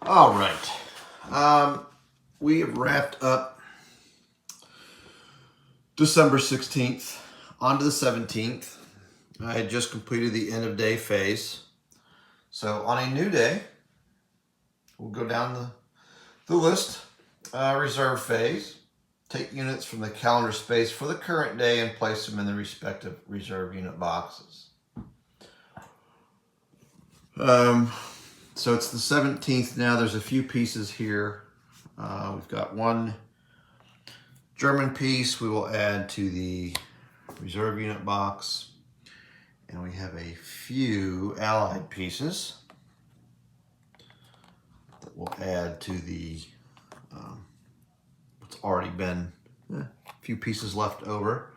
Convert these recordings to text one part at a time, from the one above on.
All right. We have wrapped up December 16th. On to the 17th. I had just completed the end of day phase. So on a new day, we'll go down the list. Reserve phase. Take units from the calendar space for the current day and place them in the respective reserve unit boxes. So it's the 17th now. There's a few pieces here. We've got one German piece we will add to the reserve unit box. And we have a few Allied pieces that we'll add to the what's already been a few pieces left over.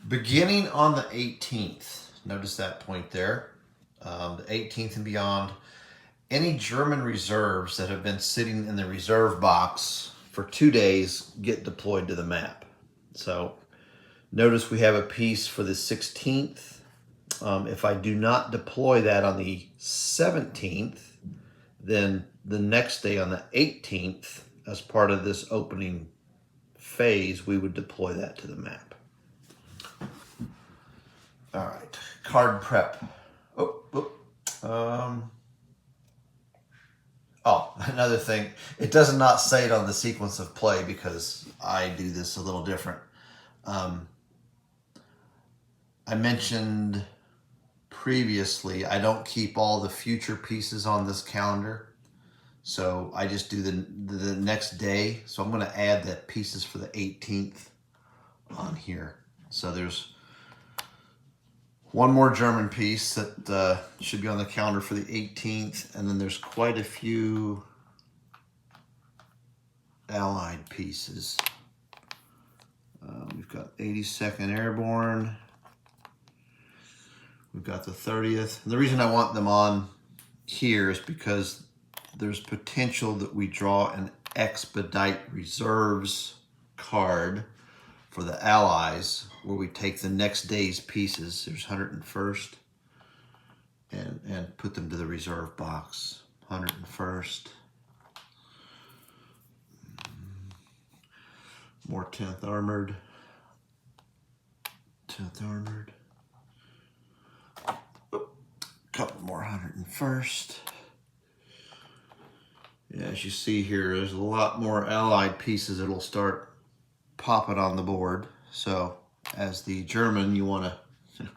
Beginning on the 18th, notice that point there, the 18th and beyond, any German reserves that have been sitting in the reserve box for 2 days get deployed to the map. So notice we have a piece for the 16th. If I do not deploy that on the 17th, then the next day on the 18th, as part of this opening phase, we would deploy that to the map. All right, card prep. Another thing, it does not say it on the sequence of play because I do this a little different. I mentioned previously, I don't keep all the future pieces on this calendar. So I just do the next day. So I'm going to add that pieces for the 18th on here. So there's one more German piece that should be on the calendar for the 18th. And then there's quite a few Allied pieces. We've got 82nd Airborne. We've got the 30th. And the reason I want them on here is because there's potential that we draw an expedite reserves card for the Allies where we take the next day's pieces. There's 101st and put them to the reserve box. 101st. More 10th Armored. 10th Armored. Couple more 101st. Yeah, as you see here, there's a lot more Allied pieces that'll start popping on the board. So as the German, you want to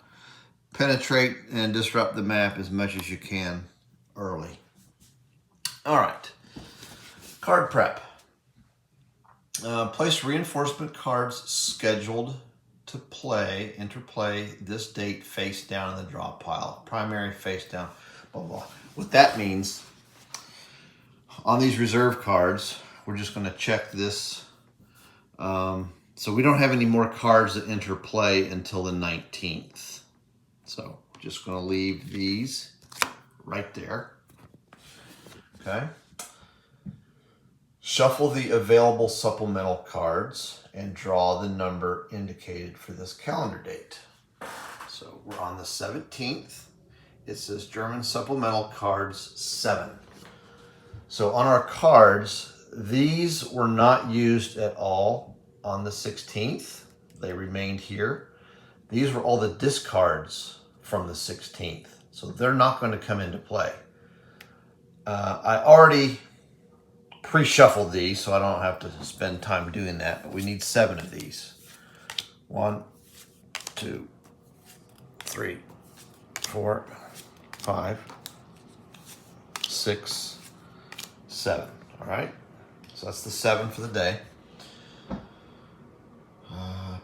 penetrate and disrupt the map as much as you can early. All right, card prep. Place reinforcement cards scheduled to interplay this date face down in the drop pile. Primary face down, blah, blah. What that means, on these reserve cards, we're just going to check this. So we don't have any more cards that interplay until the 19th. So just going to leave these right there. Okay. Shuffle the available supplemental cards and draw the number indicated for this calendar date. So we're on the 17th. It says German supplemental cards 7. So on our cards, these were not used at all on the 16th. They remained here. These were all the discards from the 16th. So they're not going to come into play. I already pre-shuffled these, so I don't have to spend time doing that, but we need 7 of these. 1, 2, 3, 4, 5, 6, 7. All right, so that's the 7 for the day.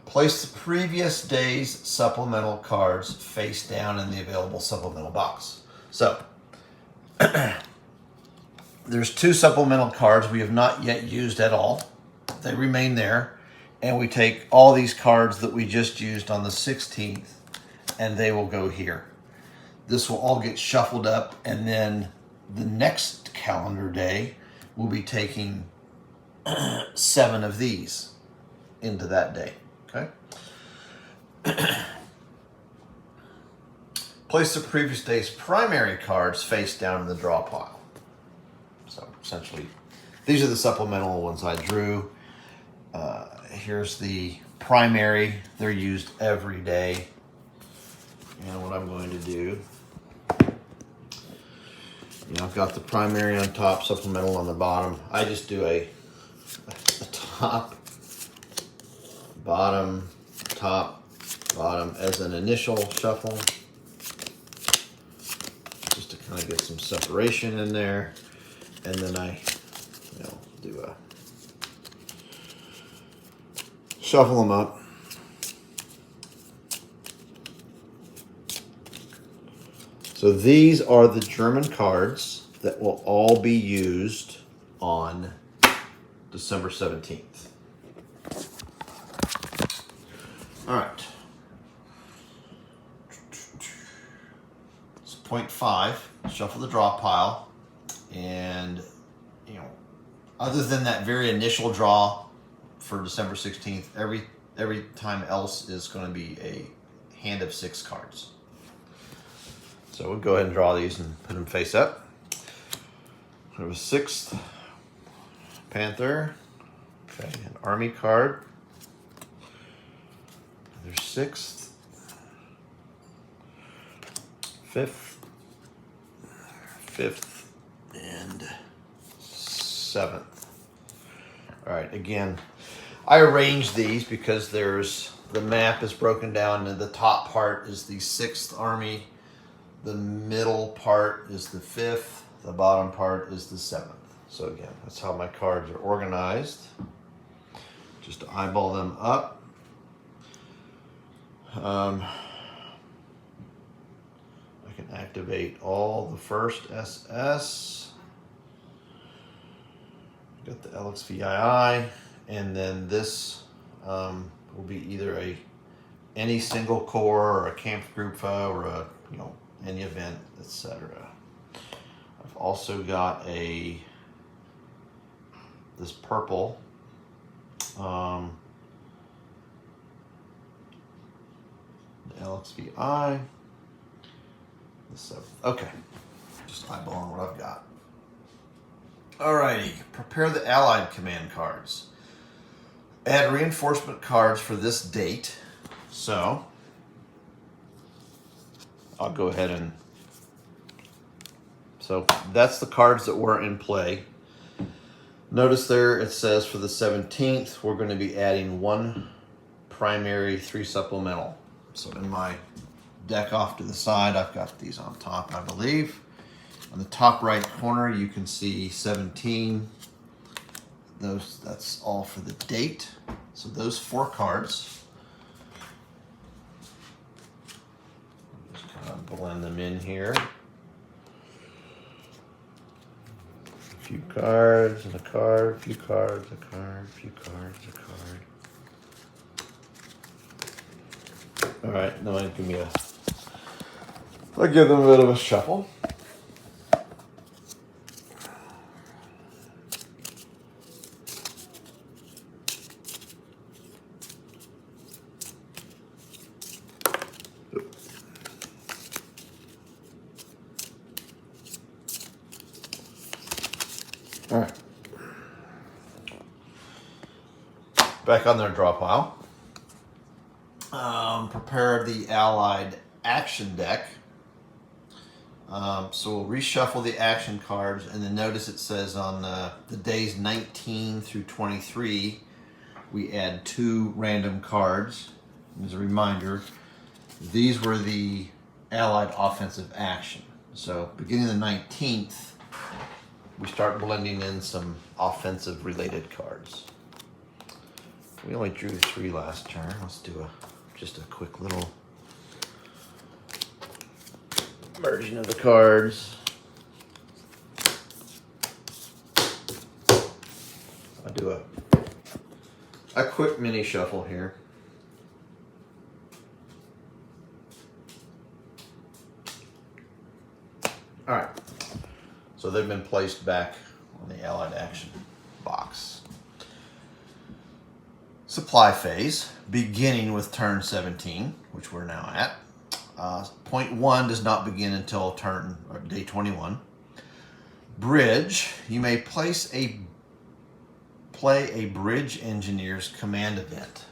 Place the previous day's supplemental cards face down in the available supplemental box. So there's 2 supplemental cards we have not yet used at all. They remain there. And we take all these cards that we just used on the 16th and they will go here. This will all get shuffled up, and then the next calendar day we'll be taking 7 of these into that day. Okay. Place the previous day's primary cards face down in the draw pile. So essentially, these are the supplemental ones I drew. Here's the primary. They're used every day. And what I'm going to do, I've got the primary on top, supplemental on the bottom. I just do a top, bottom, top, bottom as an initial shuffle. Just to kind of get some separation in there. And then I do a shuffle them up. So these are the German cards that will all be used on December 17th. All right. So 0.5, shuffle the draw pile. And, other than that very initial draw for December 16th, every time else is going to be a hand of 6 cards. So we'll go ahead and draw these and put them face up. There was 6th Panther, okay, an army card. There's 6th, 5th, 5th, and 7th. All right, again, I arranged these because the map is broken down, and the top part is the 6th Army, the middle part is the 5th, the bottom part is the 7th. So again, that's how my cards are organized. Just to eyeball them up. I can activate all the first SS. Got the LXVII, and then this will be either any single corps or a Kampfgruppe or a any event, etc. I've also got this purple the LXVI, the 7th. Okay, just eyeballing what I've got. Alrighty, prepare the Allied command cards. Add reinforcement cards for this date. So I'll go ahead and, so that's the cards that were in play. Notice there it says for the 17th, we're going to be adding 1 primary, 3 supplemental. So in my deck off to the side, I've got these on top, I believe. On the top right corner, you can see 17. That's all for the date. So those 4 cards. Blend them in here. A few cards and a card, a few cards, a card, a few cards, a card. All right, now I'll give them a bit of a shuffle. All right. Back on their draw pile. Prepare the Allied action deck. So we'll reshuffle the action cards, and then notice it says on the days 19 through 23, we add 2 random cards. As a reminder, these were the Allied offensive action. So beginning the 19th, we start blending in some offensive related cards. We only drew 3 last turn. Let's do just a quick little merging of the cards. I'll do a quick mini shuffle here. All right. So they've been placed back on the Allied action box. Supply phase, beginning with turn 17, which we're now at. Point 1 does not begin until turn or day 21. Bridge, you may play a bridge engineer's command event.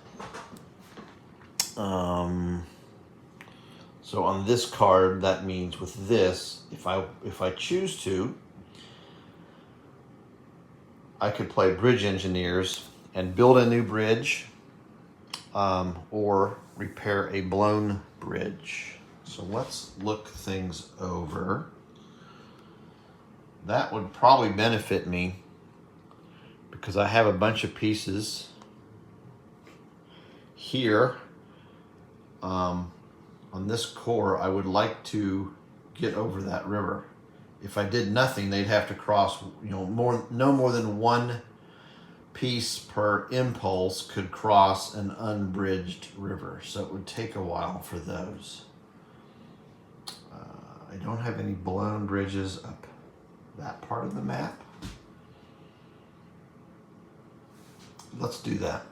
So on this card, that means with this, if I choose to, I could play bridge engineers and build a new bridge, or repair a blown bridge. So let's look things over. That would probably benefit me because I have a bunch of pieces here. On this core, I would like to get over that river. If I did nothing, they'd have to cross, no more than one piece per impulse could cross an unbridged river. So it would take a while for those. I don't have any blown bridges up that part of the map. Let's do that.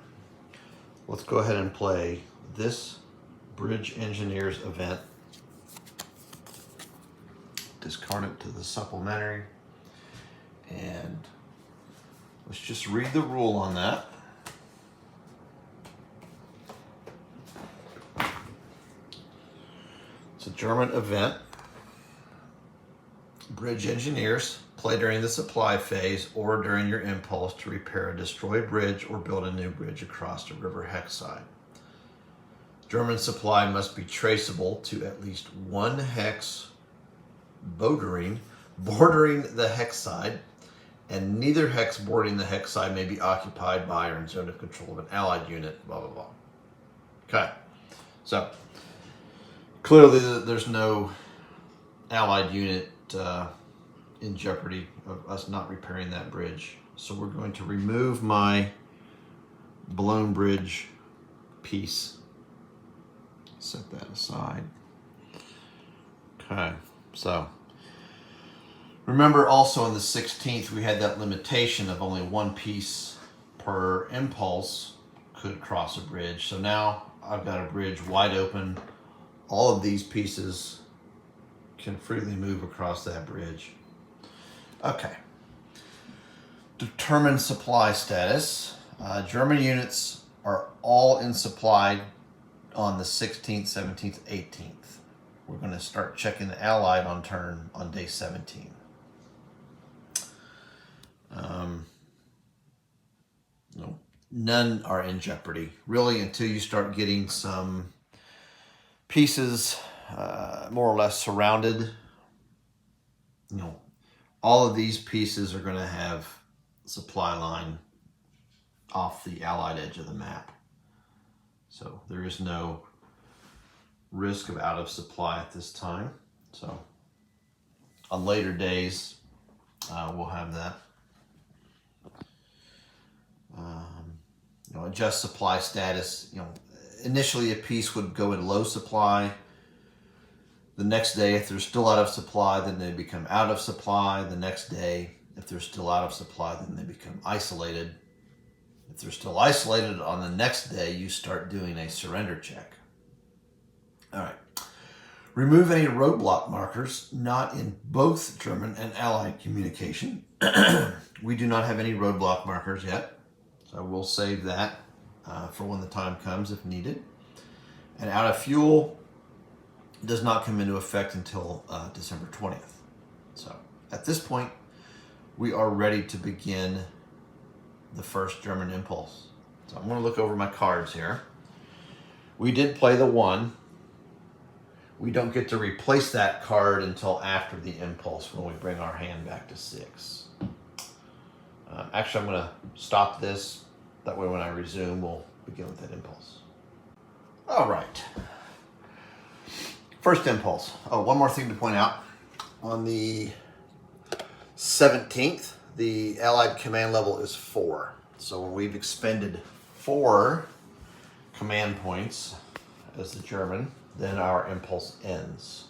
Let's go ahead and play this Bridge Engineers event. Discard it to the supplementary. And let's just read the rule on that. It's a German event. Bridge engineers play during the supply phase or during your impulse to repair a destroyed bridge or build a new bridge across a river hex side. German supply must be traceable to at least one hex bordering the hex side, and neither hex bordering the hex side may be occupied by or in zone of control of an allied unit, blah, blah, blah. Okay, so clearly there's no allied unit in jeopardy of us not repairing that bridge. So we're going to remove my blown bridge piece. Set that aside. Okay, so remember also on the 16th we had that limitation of only one piece per impulse could cross a bridge. So now I've got a bridge wide open. All of these pieces can freely move across that bridge. Okay. Determine supply status. German units are all in supply on the 16th, 17th, 18th. We're going to start checking the Allied on turn on day 17. No, none are in jeopardy, really, until you start getting some pieces more or less surrounded. All of these pieces are going to have supply line off the Allied edge of the map. So there is no risk of out of supply at this time. So on later days, we'll have that. Adjust supply status. Initially a piece would go in low supply. The next day, if they're still out of supply, then they become out of supply. The next day, if they're still out of supply, then they become isolated. If they're still isolated on the next day, you start doing a surrender check. All right. Remove any roadblock markers not in both German and Allied communication. We do not have any roadblock markers yet, so we'll save that for when the time comes if needed. And out of fuel does not come into effect until December 20th. So at this point, we are ready to begin the first German impulse. So I'm going to look over my cards here. We did play the 1. We don't get to replace that card until after the impulse when we bring our hand back to 6. Actually, I'm going to stop this. That way when I resume, we'll begin with that impulse. All right. First impulse. Oh, one more thing to point out. On the 17th, the Allied command level is 4. So when we've expended 4 command points as the German, then our impulse ends.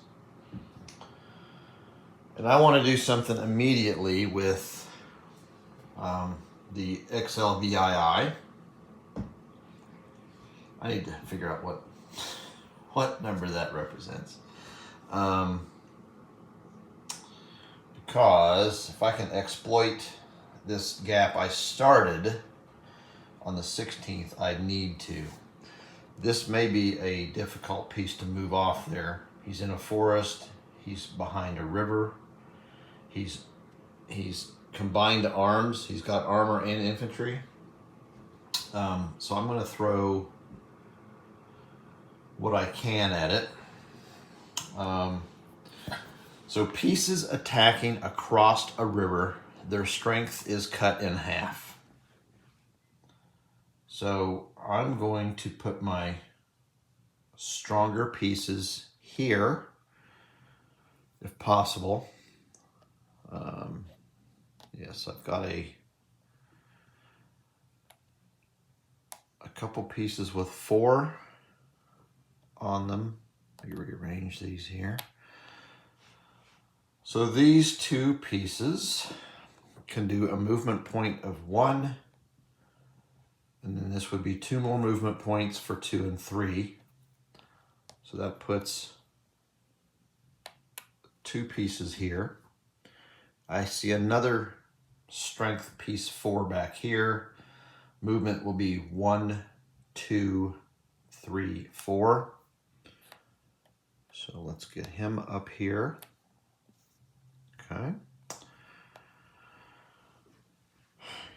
And I want to do something immediately with the XLVII. I need to figure out what what number that represents. Because if I can exploit this gap I started on the 16th, I need to. This may be a difficult piece to move off there. He's in a forest. He's behind a river. He's combined arms. He's got armor and infantry. So I'm going to throw what I can at it. So pieces attacking across a river, their strength is cut in half. So I'm going to put my stronger pieces here, if possible. Yes, I've got a couple pieces with 4 on them. Let me rearrange these here. So these 2 pieces can do a movement point of 1, and then this would be 2 more movement points for 2 and 3. So that puts 2 pieces here. I see another strength piece 4 back here. Movement will be 1, 2, 3, 4. So let's get him up here. Okay.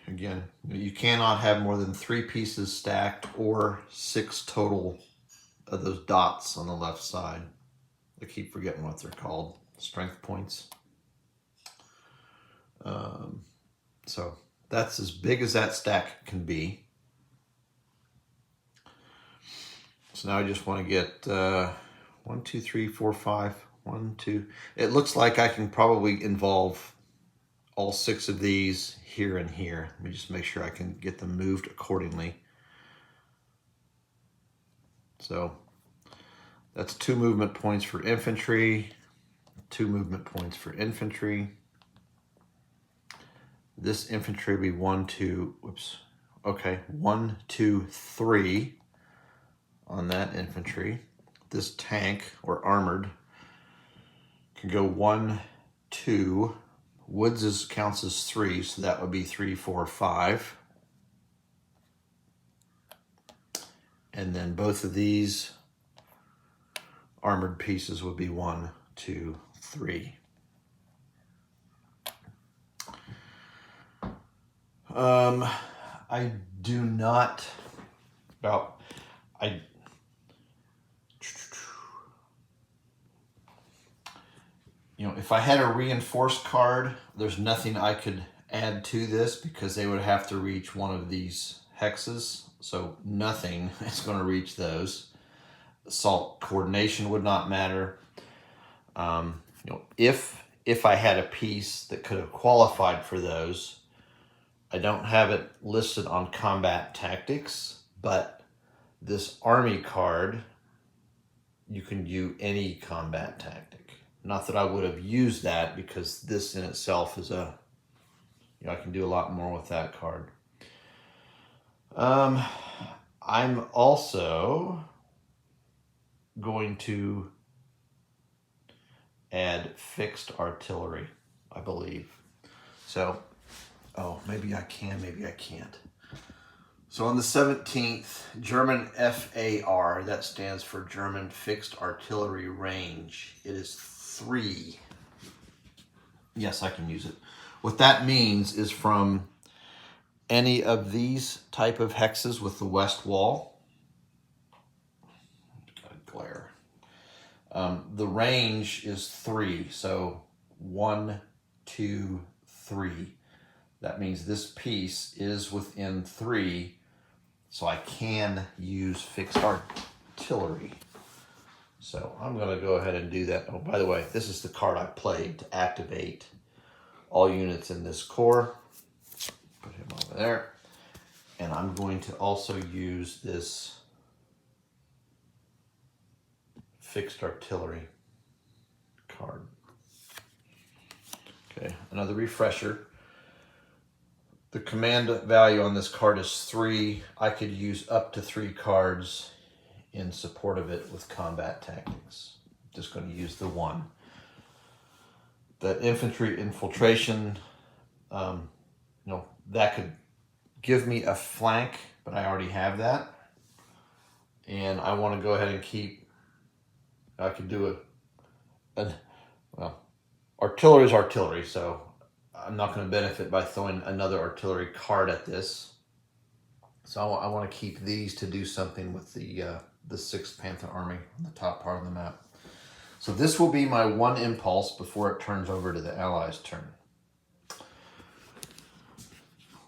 Again, you cannot have more than 3 pieces stacked or 6 total of those dots on the left side. I keep forgetting what they're called. Strength points. So that's as big as that stack can be. So now I just want to get 1, 2, 3, 4, 5. 1, 2. It looks like I can probably involve all 6 of these here and here. Let me just make sure I can get them moved accordingly. So that's 2 movement points for infantry, 2 movement points for infantry. This infantry will be 1, 2, whoops. Okay, 1, 2, 3 on that infantry. This tank or armored can go 1, 2. Woods counts as 3, so that would be 3, 4, 5. And then both of these armored pieces would be 1, 2, 3. I do not, if I had a reinforced card, there's nothing I could add to this because they would have to reach one of these hexes. So nothing is going to reach those. Assault coordination would not matter. If I had a piece that could have qualified for those, I don't have it listed on combat tactics, but this army card, you can do any combat tactic. Not that I would have used that because this in itself is I can do a lot more with that card. I'm also going to add fixed artillery, I believe. So, maybe I can, maybe I can't. So on the 17th, German FAR, that stands for German Fixed Artillery Range. It is 3. Yes, I can use it. What that means is from any of these type of hexes with the west wall. Got glare. The range is 3. So 1, 2, 3. That means this piece is within 3. So I can use fixed artillery. So I'm going to go ahead and do that. Oh, by the way, this is the card I played to activate all units in this corps. Put him over there. And I'm going to also use this fixed artillery card. Okay, another refresher. The command value on this card is 3. I could use up to 3 cards in support of it with combat tactics. Just going to use the one. The infantry infiltration, that could give me a flank, but I already have that. And I want to go ahead and keep, I could do artillery is artillery, so I'm not going to benefit by throwing another artillery card at this. So I want to keep these to do something with the 6th Panther Army on the top part of the map. So this will be my one impulse before it turns over to the Allies' turn.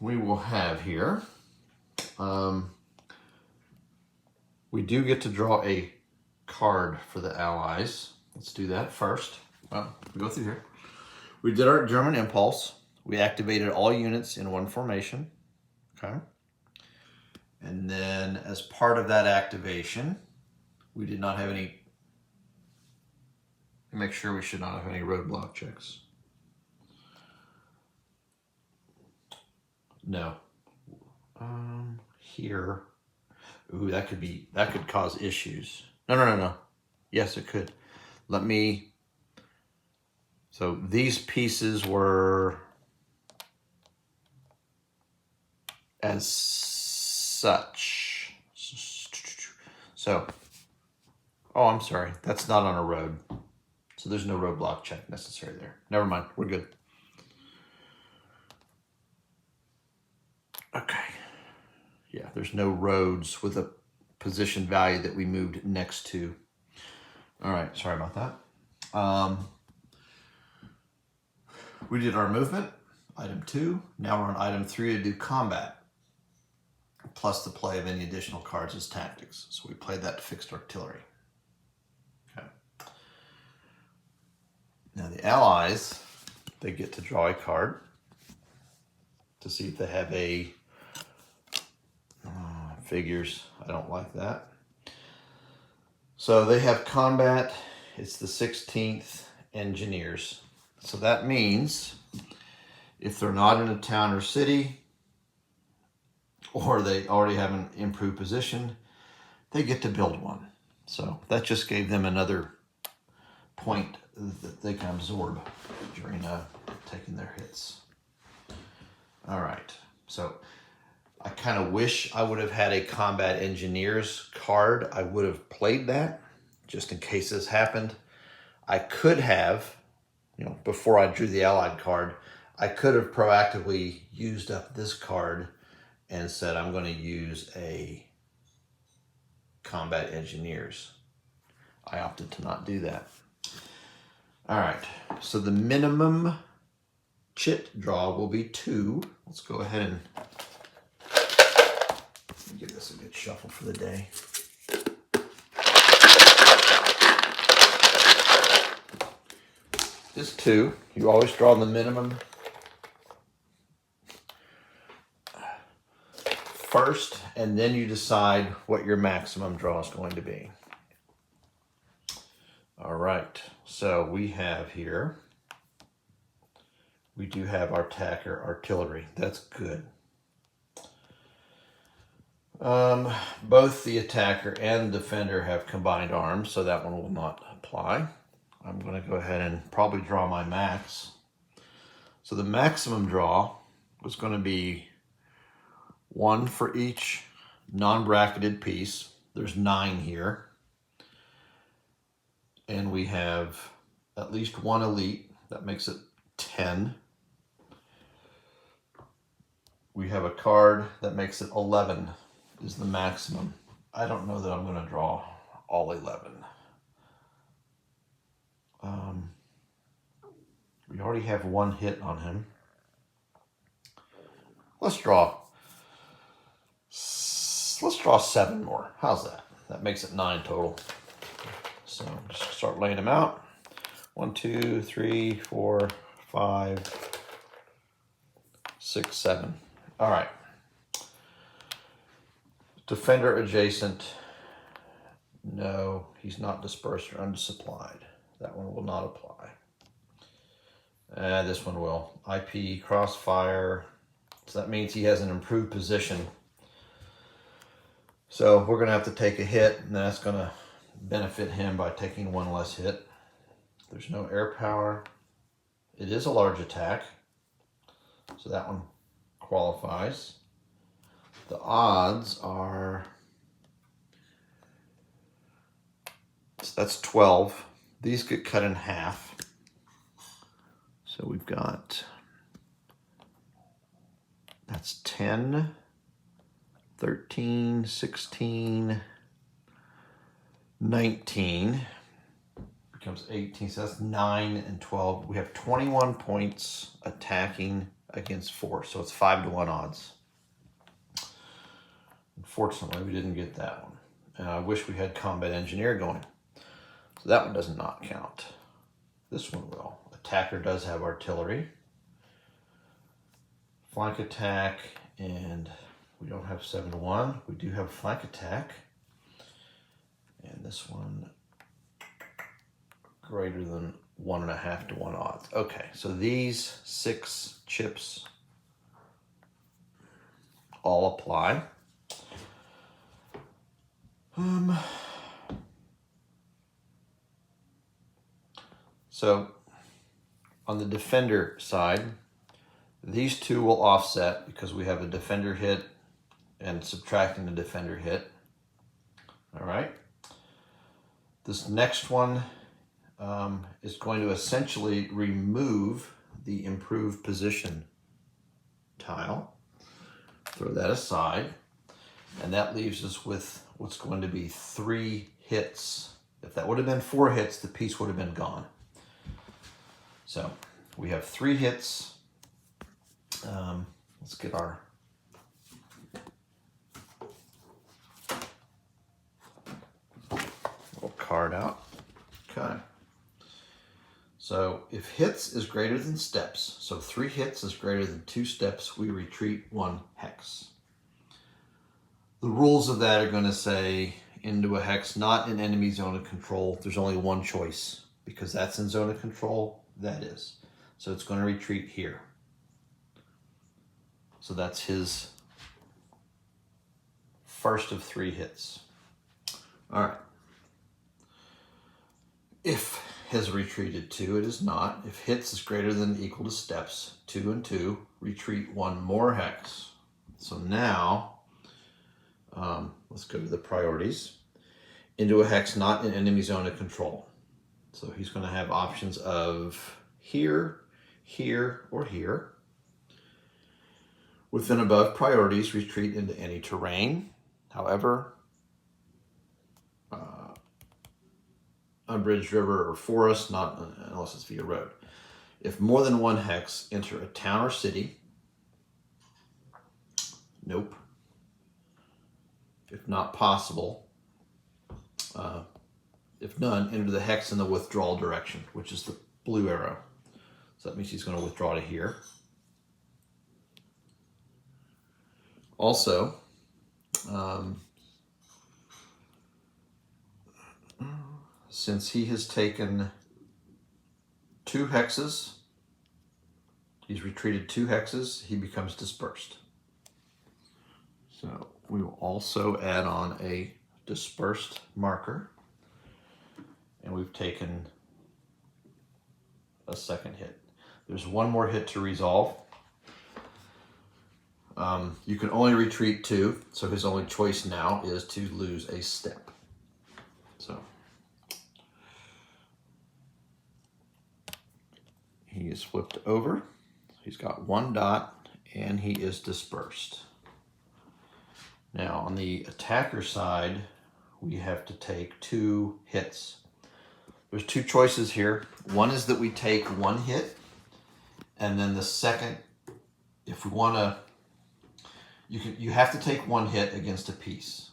We will have here, we do get to draw a card for the Allies. Let's do that first. Well, we go through here. We did our German impulse. We activated all units in one formation. Okay. And then as part of that activation, we did not have any, make sure we should not have any roadblock checks. No. Here. Ooh, that could cause issues. No. Yes, it could. Let me, so these pieces were as such. So, oh, I'm sorry. That's not on a road. So there's no roadblock check necessary there. Never mind. We're good. Okay. Yeah, there's no roads with a position value that we moved next to. All right. Sorry about that. We did our movement, item 2. Now we're on item 3 to do combat, plus the play of any additional cards as tactics. So we played that fixed artillery. Okay. Now the Allies, they get to draw a card to see if they have a figures. I don't like that. So they have combat. It's the 16th Engineers. So that means if they're not in a town or city, or they already have an improved position, they get to build one. So that just gave them another point that they can absorb during taking their hits. All right, so I kind of wish I would have had a Combat Engineers card. I would have played that just in case this happened. I could have, before I drew the Allied card, I could have proactively used up this card and said, I'm going to use a Combat Engineers. I opted to not do that. All right, so the minimum chit draw will be 2. Let's go ahead and give this a good shuffle for the day. This 2, you always draw the minimum first, and then you decide what your maximum draw is going to be. All right, so we have here, we do have our attacker artillery. That's good. Both the attacker and the defender have combined arms, so that one will not apply. I'm going to go ahead and probably draw my max. So the maximum draw was going to be 1 for each non-bracketed piece. There's 9 here. And we have at least 1 elite. That makes it 10. We have a card that makes it 11 is the maximum. I don't know that I'm going to draw all 11. We already have 1 hit on him. Let's draw 7 more. How's that? That makes it 9 total. So just start laying them out. 1, 2, 3, 4, 5, 6, 7. All right. Defender adjacent. No, he's not dispersed or undersupplied. That one will not apply. This one will. IP, Crossfire. So that means he has an improved position. So we're going to have to take a hit, and that's going to benefit him by taking one less hit. There's no air power. It is a large attack, so that one qualifies. The odds are, so that's 12. These get cut in half. So we've got, that's 10, 13, 16, 19, becomes 18, so that's 9 and 12. We have 21 points attacking against 4, so it's 5-to-1 odds. Unfortunately, we didn't get that one. And I wish we had combat engineer going. So that one does not count. This one will. Attacker does have artillery. Flank attack, and we don't have 7-to-1. We do have flank attack. And this one greater than 1.5-to-1 odds. Okay, so these 6 chips all apply. So on the defender side, these two will offset because we have a defender hit and subtracting the defender hit. All right. This next one is going to essentially remove the improved position tile. Throw that aside. And that leaves us with what's going to be 3 hits. If that would have been 4 hits, the piece would have been gone. So we have 3 hits. Let's get our little card out. Okay. So if hits is greater than steps, so 3 hits is greater than 2 steps, we retreat 1 hex. The rules of that are going to say into a hex not in enemy zone of control. There's only one choice because that's in zone of control. That is. So it's going to retreat here. So that's his first of 3 hits. All right. If has retreated 2, it is not. If hits is greater than or equal to steps, 2 and 2, retreat 1 more hex. So now, let's go to the priorities. Into a hex not in enemy zone of control. So he's going to have options of here, here, or here. Within above priorities, retreat into any terrain. However, unbridged river or forest, not unless it's via road. If more than 1 hex, enter a town or city. Nope. If not possible, if none, enter the hex in the withdrawal direction, which is the blue arrow. So that means he's going to withdraw to here. Also, since he has taken 2 hexes, he's retreated 2 hexes, he becomes dispersed. So we will also add on a dispersed marker, and we've taken a 2nd hit. There's 1 more hit to resolve. You can only retreat 2, so his only choice now is to lose a step. So he is flipped over. He's got 1 dot, and he is dispersed. Now, on the attacker side, we have to take 2 hits. There's 2 choices here. One is that we take 1 hit, and then the second, if we want to, you have to take 1 hit against a piece.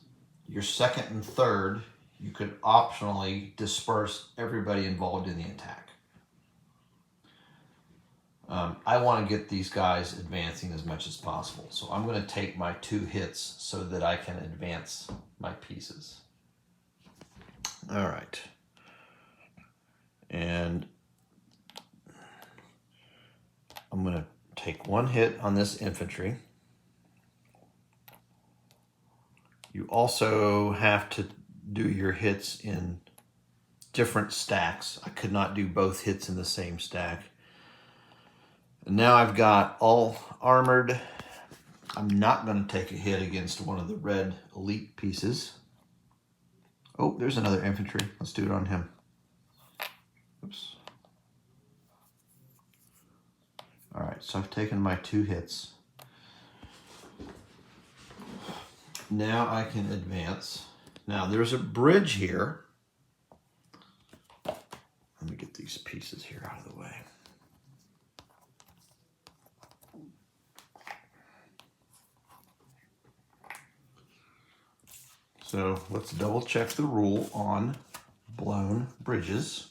Your 2nd and 3rd, you could optionally disperse everybody involved in the attack. I want to get these guys advancing as much as possible. So I'm going to take my 2 hits so that I can advance my pieces. All right. And I'm going to take 1 hit on this infantry. You also have to do your hits in different stacks. I could not do both hits in the same stack. And now I've got all armored. I'm not going to take a hit against one of the red elite pieces. Oh, there's another infantry. Let's do it on him. Oops. All right, so I've taken my 2 hits. Now I can advance. Now there's a bridge here. Let me get these pieces here out of the way. So let's double check the rule on blown bridges.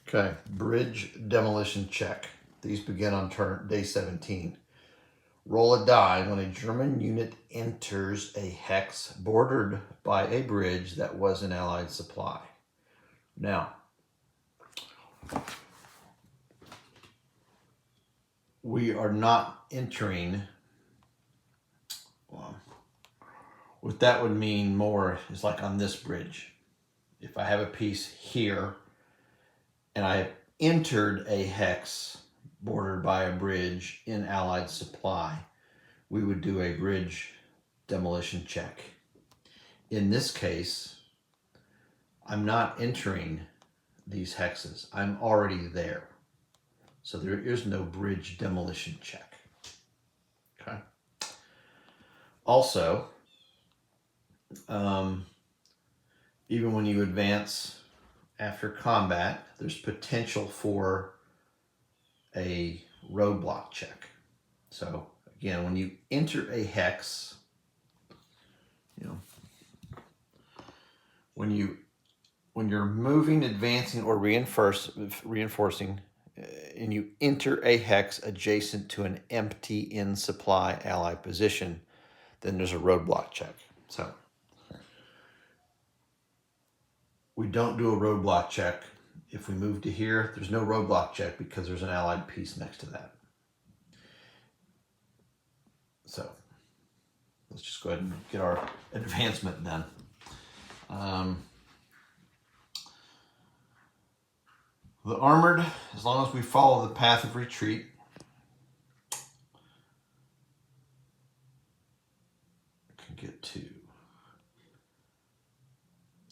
Okay, bridge demolition check. These begin on day 17. Roll a die when a German unit enters a hex bordered by a bridge that was an Allied supply. Now, we are not entering, well, what that would mean more is like on this bridge. If I have a piece here and I entered a hex bordered by a bridge in Allied supply, we would do a bridge demolition check. In this case, I'm not entering these hexes. I'm already there. So there is no bridge demolition check. Okay. Also, even when you advance after combat, there's potential for a roadblock check. So again, when you enter a hex, you know, when you're moving, advancing, or reinforcing, and you enter a hex adjacent to an empty in supply Allied position, then there's a roadblock check. So we don't do a roadblock check. If we move to here, there's no roadblock check because there's an Allied piece next to that. So let's just go ahead and get our advancement done. The armored, as long as we follow the path of retreat, can get to.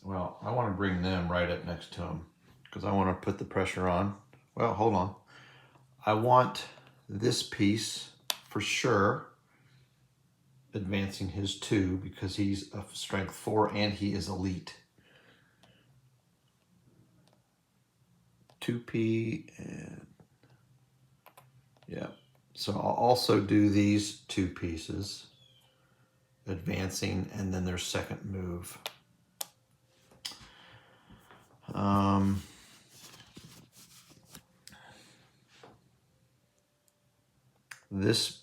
Well, I want to bring them right up next to them because I want to put the pressure on. Well, hold on. I want this piece for sure advancing his 2 because he's a strength 4 and he is elite. 2P and yeah. So I'll also do these 2 pieces advancing and then their second move. This,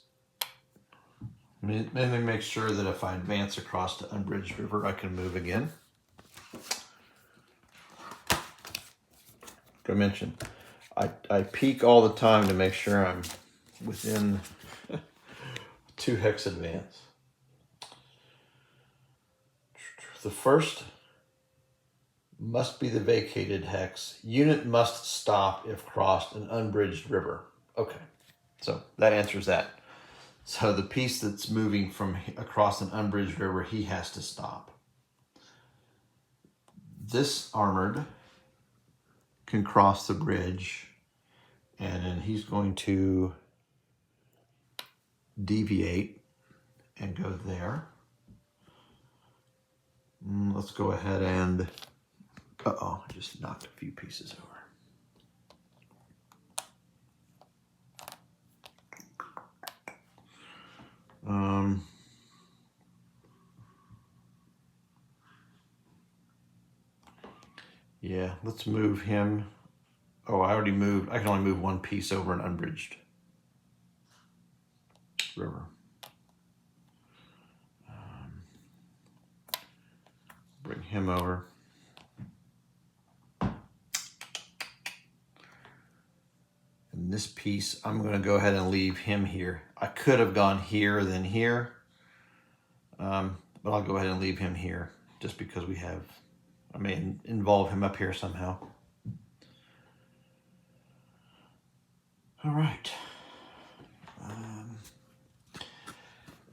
let me make sure that if I advance across the unbridged river, I can move again. I mentioned, I peek all the time to make sure I'm within 2 hex advance. The first must be the vacated hex. Unit must stop if crossed an unbridged river. Okay, so that answers that. So the piece that's moving from across an unbridged river, he has to stop. This armored can cross the bridge, and then he's going to deviate and go there. Let's go ahead and, I just knocked a few pieces over. Yeah, let's move him. Oh, I already moved. I can only move 1 piece over an unbridged river. Bring him over. And And this piece, I'm going to go ahead and leave him here. I could have gone here, then here. But I'll go ahead and leave him here just because I may involve him up here somehow. All right.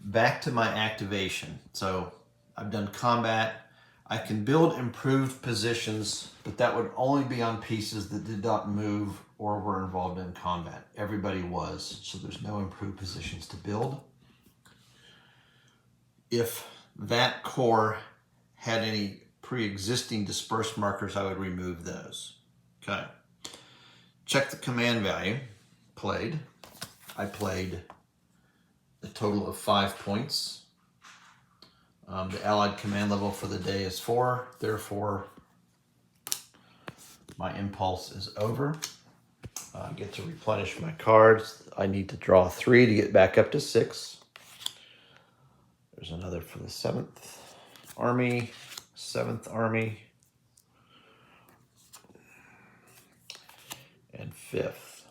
Back to my activation. So I've done combat. I can build improved positions, but that would only be on pieces that did not move or were involved in combat. Everybody was, so there's no improved positions to build. If that core had any pre-existing dispersed markers, I would remove those. Okay. Check the command value. Played. I played a total of 5 points. The allied command level for the day is 4. Therefore, my impulse is over. I get to replenish my cards. I need to draw 3 to get back up to 6. There's another for the 7th Army, 7th Army, and 5th.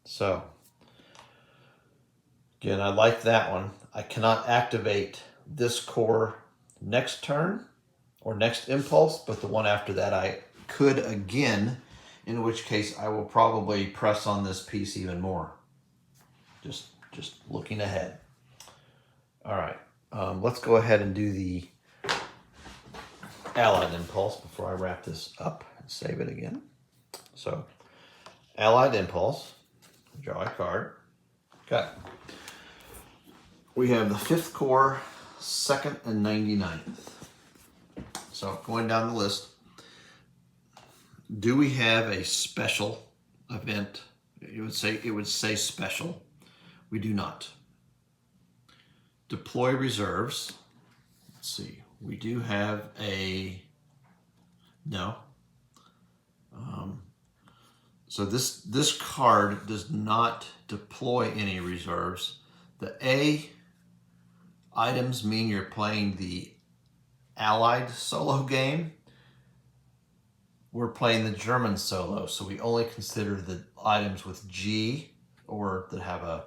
So, again, I like that one. I cannot activate this core next turn or next impulse, but the one after that I could again, in which case I will probably press on this piece even more. Just looking ahead. All right, let's go ahead and do the allied impulse before I wrap this up and save it again. So, allied impulse, draw a card. Okay. We have the 5th Corps, 2nd and 99th. So going down the list, do we have a special event? It would say special. We do not. Deploy reserves. Let's see. We do have no. So this card does not deploy any reserves. The A items mean you're playing the Allied solo game. We're playing the German solo, so we only consider the items with G or that have a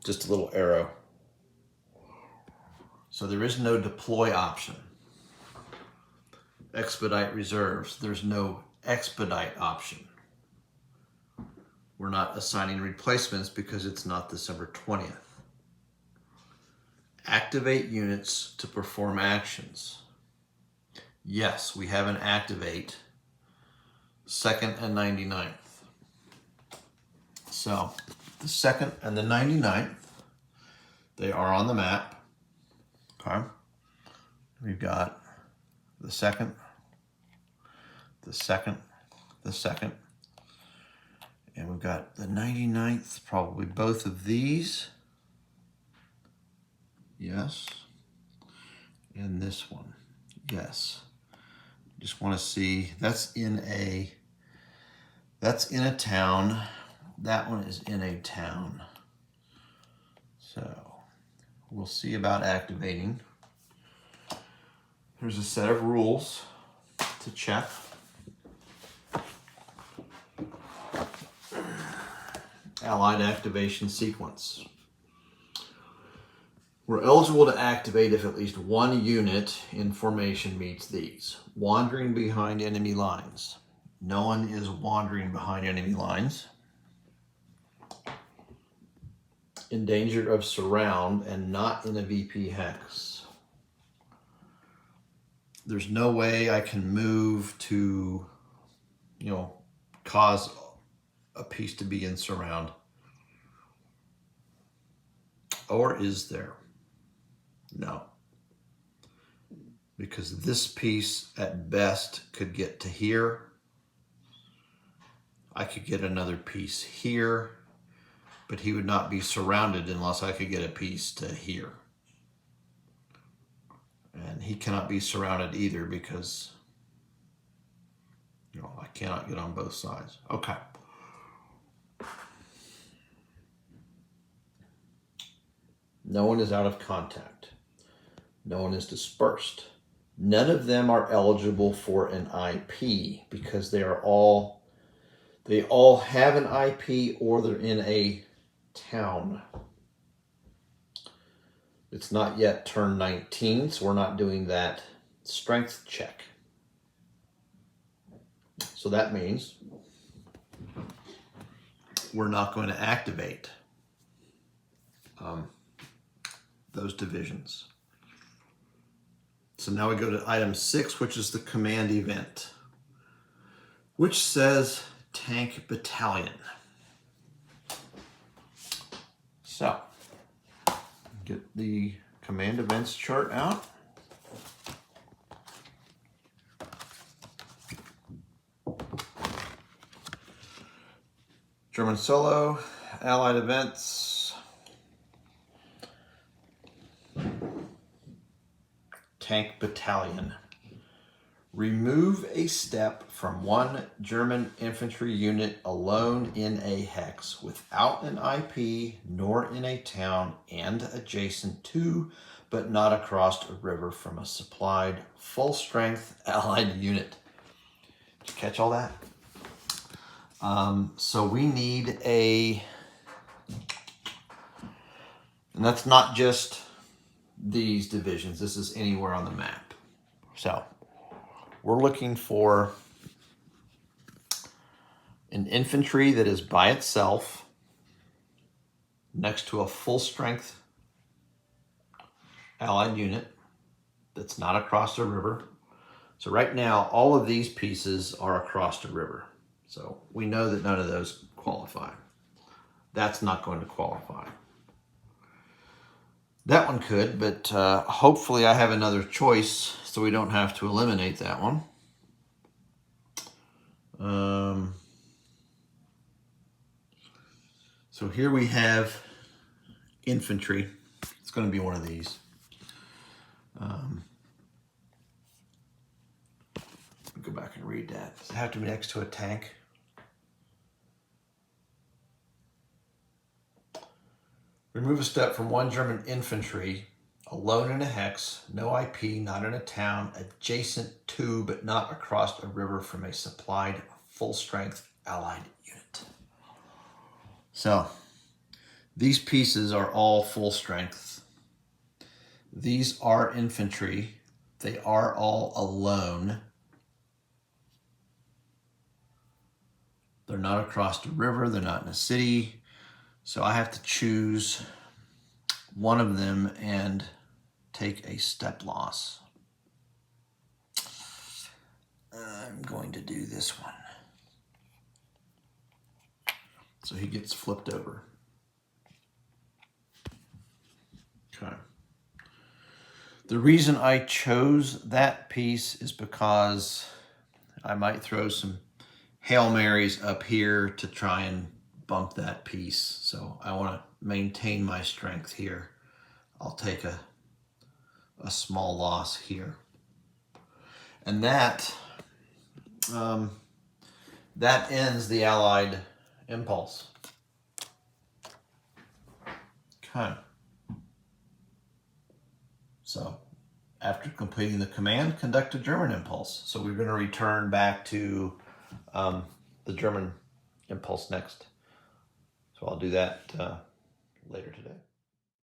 just a little arrow. So there is no deploy option. Expedite reserves. There's no expedite option. We're not assigning replacements because it's not December 20th. Activate units to perform actions. Yes, we have an activate 2nd and 99th. So the 2nd and the 99th, they are on the map. Okay. We've got the 2nd, the 2nd, the 2nd, and we've got the 99th, probably both of these. Yes. And this one. Yes. Just want to see, that's in a town. That one is in a town. So we'll see about activating. There's a set of rules to check. Allied activation sequence. We're eligible to activate if at least one unit in formation meets these. Wandering behind enemy lines. No one is wandering behind enemy lines. In danger of surround and not in a VP hex. There's no way I can move to, cause a piece to be in surround. Or is there? No. Because this piece at best could get to here. I could get another piece here, but he would not be surrounded unless I could get a piece to here. And he cannot be surrounded either because, I cannot get on both sides. Okay. No one is out of contact. No one is dispersed. None of them are eligible for an IP because they are all They all have an IP or they're in a town. It's not yet turn 19, so we're not doing that strength check. So that means we're not going to activate those divisions. So now we go to item 6, which is the command event, which says tank battalion. So get the command events chart out. German solo, Allied events, tank battalion. Remove a step from one German infantry unit alone in a hex without an IP nor in a town and adjacent to, but not across a river from a supplied full-strength Allied unit. Did you catch all that? So we need and that's not just these divisions, this is anywhere on the map. So we're looking for an infantry that is by itself next to a full-strength Allied unit that's not across a river. So right now, all of these pieces are across the river. So we know that none of those qualify. That's not going to qualify. That one could, but hopefully I have another choice so we don't have to eliminate that one. So here we have infantry. It's going to be one of these. Go back and read that. Does it have to be next to a tank? Remove a step from one German infantry, alone in a hex, no IP, not in a town, adjacent to but not across a river from a supplied full-strength Allied unit. So these pieces are all full strength. These are infantry. They are all alone. They're not across the river. They're not in a city. So I have to choose one of them and take a step loss. I'm going to do this one. So he gets flipped over. Okay. The reason I chose that piece is because I might throw some Hail Marys up here to try and bump that piece. So I want to maintain my strength here. I'll take a small loss here. And that ends the Allied impulse. Okay. So after completing the command, conduct a German impulse. So we're going to return back to the German impulse next. So I'll do that later today.